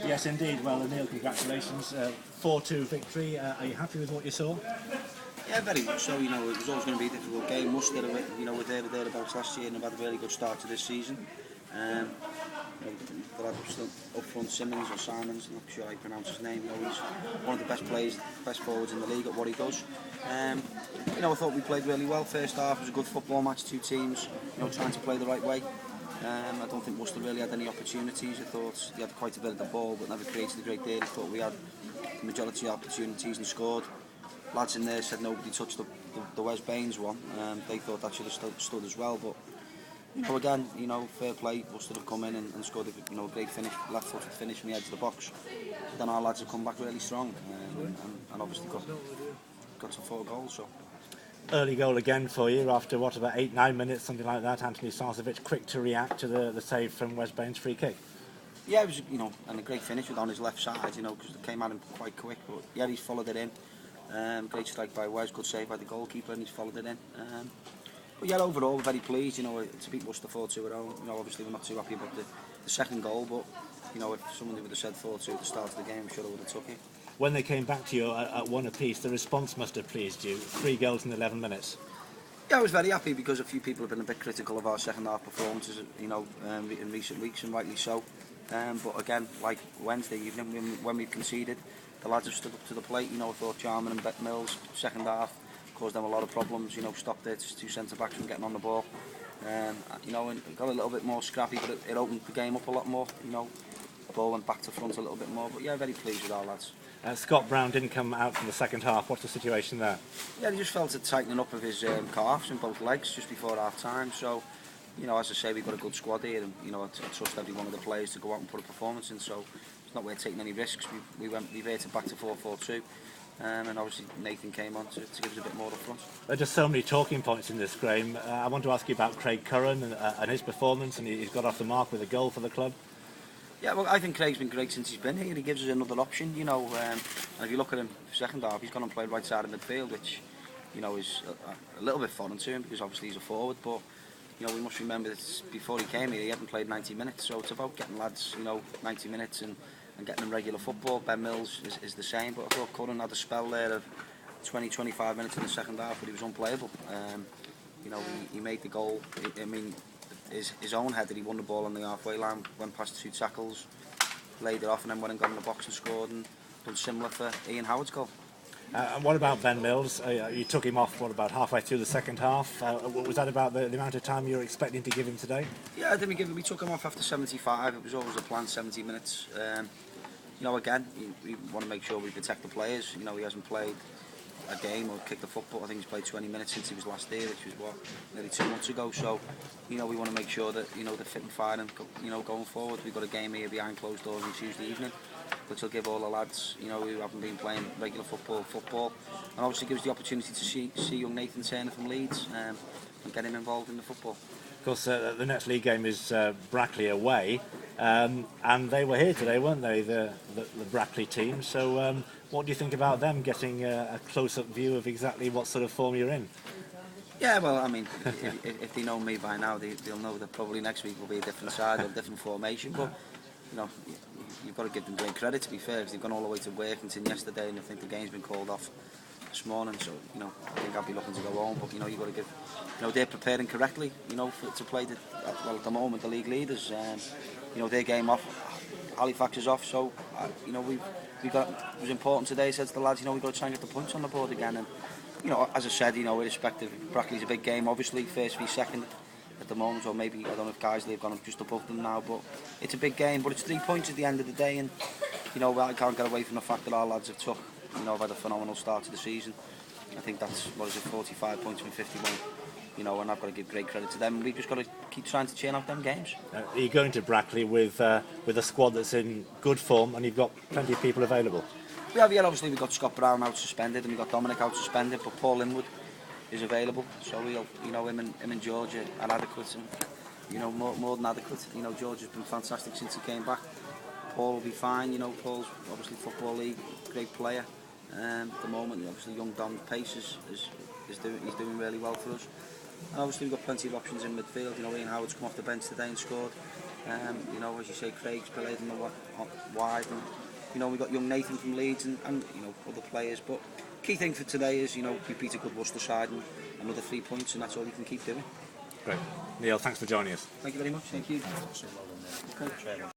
Yes, indeed. Well, Neil, congratulations. 4-2 victory. Are you happy with what you saw? Yeah, very much so. It was always going to be a difficult game. Worcester, were thereabouts last year and have had a really good start to this season. The lad up front, Simmons or Simons, I'm not sure how you pronounce his name. He's one of the best players, best forwards in the league at what he does. I thought we played really well. First half was a good football match. Two teams, trying to play the right way. I don't think Worcester really had any opportunities. I thought they had quite a bit of the ball, but never created a great deal. I thought we had the majority of opportunities and scored. Lads in there said nobody touched the Wes Baines one. They thought that should have stood as well, but again, fair play. Worcester have come in and scored a great finish, left-footed finish from the edge of the box. Then our lads have come back really strong and obviously got to 4 goals. So. Early goal again for you after about 8-9 minutes, something like that. Anthony Sarcevic quick to react to the save from Wes Baines' free kick. Yeah, it was and a great finish on his left side, because it came at him quite quick. But yeah, he's followed it in. Great strike by Wes, good save by the goalkeeper, and he's followed it in. But yeah, overall, we're very pleased. To beat Worcester 4-2 at home. Obviously we're not too happy about the second goal, but if someone would have said 4-2 at the start of the game, I'm sure I would have took it. When they came back to you at one apiece, the response must have pleased you. 3 goals in 11 minutes. Yeah, I was very happy because a few people have been a bit critical of our second half performances, in recent weeks, and rightly so. But again, like Wednesday evening when we conceded, the lads have stood up to the plate. I thought Jarman and Bet Mills second half caused them a lot of problems. Stopped their 2 centre backs from getting on the ball. And got a little bit more scrappy, but it opened the game up a lot more. The ball went back to front a little bit more. But yeah, very pleased with our lads. Scott Brown didn't come out from the second half. What's the situation there? Yeah, he just felt a tightening up of his calves in both legs just before half time. So, as I say, we've got a good squad here, and I trust every one of the players to go out and put a performance in. So it's not worth taking any risks. We reverted back to 4-4-2. And obviously Nathan came on to give us a bit more up front. There are just so many talking points in this, Graham. I want to ask you about Craig Curran and his performance, and he's got off the mark with a goal for the club. Yeah, well, I think Craig's been great since he's been here. He gives us another option, and if you look at him second half, he's gone and played right side of midfield, which, is a little bit foreign to him because obviously he's a forward, but, we must remember that before he came here, he hadn't played 90 minutes, so it's about getting lads, 90 minutes and getting them regular football. Ben Mills is the same, but I thought Curran had a spell there of 20-25 minutes in the second half, but he was unplayable. He made the goal. His own header, he won the ball on the halfway line, went past 2 tackles, laid it off, and then went and got in the box and scored, and done similar for Ian Howard's goal. And what about Ben Mills? You took him off, about halfway through the second half. Was that about the amount of time you were expecting to give him today? Yeah, we took him off after 75. It was always a plan, 70 minutes. Again, we want to make sure we protect the players. He hasn't played a game or kicked the football. I think he's played 20 minutes since he was last here, which was nearly 2 months ago. So, we want to make sure that they're fit and fine and going forward. We've got a game here behind closed doors on Tuesday evening, which will give all the lads who haven't been playing regular football, and obviously gives the opportunity to see young Nathan Turner from Leeds and get him involved in the football. Of course, the next league game is Brackley away, and they were here today, weren't they, the Brackley team? So what do you think about them getting a close-up view of exactly what sort of form you're in? Yeah, well, if they know me by now, they'll know that probably next week will be a different side or a different formation, but you've got to give them great credit, to be fair, because they've gone all the way to Workington yesterday, and I think the game's been called off this morning, so I think I'll be looking to go home, but you've got to give, they're preparing correctly, to play at the moment the league leaders. Their game off, Halifax is off, so we got, it was important today. Said to the lads, we've got to try and get the points on the board again, and as I said, irrespective, Brackley's a big game, obviously first v second at the moment, or maybe I don't know if Guiseley have gone just above them now, but it's a big game, but it's 3 points at the end of the day, and I can't get away from the fact that our lads have took. I've had a phenomenal start to the season. I think that's, 45 points from 51, and I've got to give great credit to them. We've just got to keep trying to churn out them games. You're going to Brackley with a squad that's in good form, and you've got plenty of people available. We have, obviously we've got Scott Brown out suspended, and we've got Dominic out suspended, but Paul Linwood is available, so him and George are adequate, and more than adequate. George has been fantastic since he came back. Paul will be fine. Paul's obviously Football League, great player. At the moment, obviously young Dom Pace he's doing really well for us. And obviously we've got plenty of options in midfield. Ian Howard's come off the bench today and scored. You know, as you say, Craig's played them wide, and you know, we've got young Nathan from Leeds and you know, other players. But key thing for today is, you know, we beat a good Worcester side and another 3 points, and that's all you can keep doing. Great. Neil, thanks for joining us. Thank you very much. Thank you. Okay.